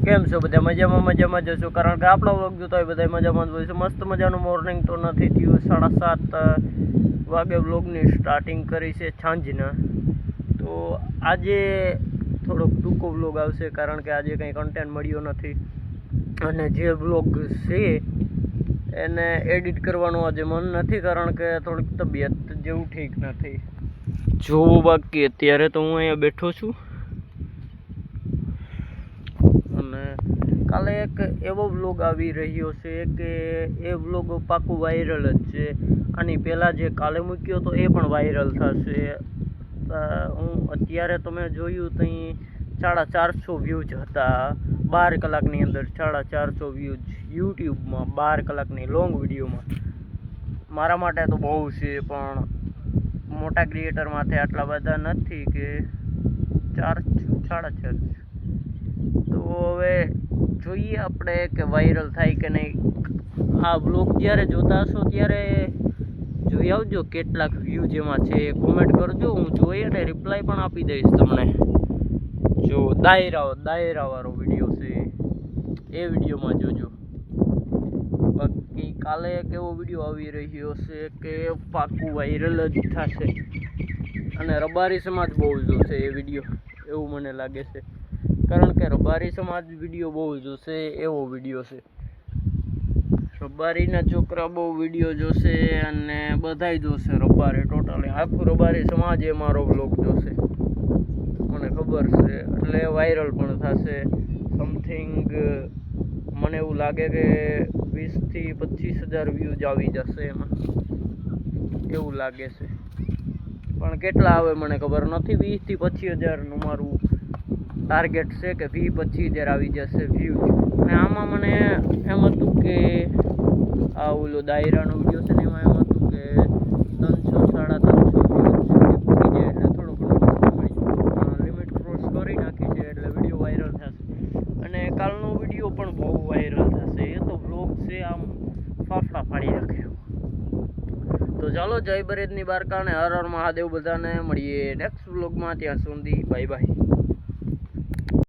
કેમ છો બધા? મજામાં જશો, કારણ કે આપણો વ્લોગ જોતા હોય બધા મજામાં જ હોય છે. મસ્ત મજાનું મોર્નિંગ તો નથી થયું, 7:30 વાગે વ્લોગની સ્ટાર્ટિંગ કરી છે સાંજના. તો આજે થોડોક ટૂંકો વ્લોગ આવશે, કારણ કે આજે કંઈ કન્ટેન્ટ મળ્યો નથી, અને જે વ્લોગ છે એને એડિટ કરવાનું આજે મન નથી, કારણ કે થોડીક તબિયત જેવું ઠીક નથી. જોવું બાકી અત્યારે તો હું અહીંયા બેઠો છું, અને કાલે એક એવો વ્લોગ આવી રહ્યો છે કે એ વ્લોગ પાકું વાયરલ જ છે. આની પહેલાં જે કાલે મૂક્યો તો એ પણ વાયરલ થશે. હું અત્યારે તમે જોયું ત્યાં 450 વ્યૂઝ હતા 12 કલાકની અંદર. 450 વ્યૂઝ યુટ્યુબમાં 12 કલાકની લોંગ વિડીયોમાં. મારા માટે તો બહુ છે, પણ મોટા ક્રિએટર માથે આટલા બધા નથી કે 4.5. તો હવે જોઈએ આપણે કે વાયરલ થાય કે નહીં. આ બ્લોગ જ્યારે જોતા હશો ત્યારે જોઈ આવજો કેટલાક વ્યૂ જેમાં છે, કોમેન્ટ કરજો. હું જોઈ અને રિપ્લાય પણ આપી દઈશ તમને. જો દાયરાવાળો વિડીયો છે એ વિડીયોમાં જોજો. બાકી કાલે એક એવો વિડીયો આવી રહ્યો છે કે પાકું વાયરલ જ થશે, અને રબારી સમાજ બહુ જોશે એ વિડીયો, એવું મને લાગે છે. કારણ કે રબારી સમાજ વિડીયો બહુ જોશે એવો વિડીયો છે. રબારીના છોકરા બહુ વિડીયો જોશે, અને બધાય જોશે. રબારી ટોટલી આખું રબારી સમાજ એ મારો વ્લોગ જોશે, મને ખબર છે. એટલે વાયરલ પણ થશે. સમથિંગ મને એવું લાગે કે 20 થી 25,000 વ્યૂઝ આવી જશે એમાં, એવું લાગે છે. પણ કેટલા આવે મને ખબર નથી. 20 થી 25,000નું મારું ટાર્ગેટ છે કે 20-25,000 આવી જશે વ્યૂ. અને આમાં મને એમ હતું કે આ ઓલો દાયરાનો વિડીયો છે ને, એમાં એમ હતું કે 300-350 વ્યૂ પૂરી જાય એટલે થોડું ઘણું મળી. લિમિટ ક્રોસ કરી નાખી છે એટલે વિડીયો વાયરલ થશે. અને કાલનો વિડીયો પણ બહુ વાયરલ થશે. એ તો વ્લોગ છે, આમ ફાફડા ફાડી નાખે. તો ચાલો, જય બરેદની બારકા અને હર હર મહાદેવ બધાને. મળીએ નેક્સ્ટ વ્લોગમાં. ત્યાં સુધી બાય બાય.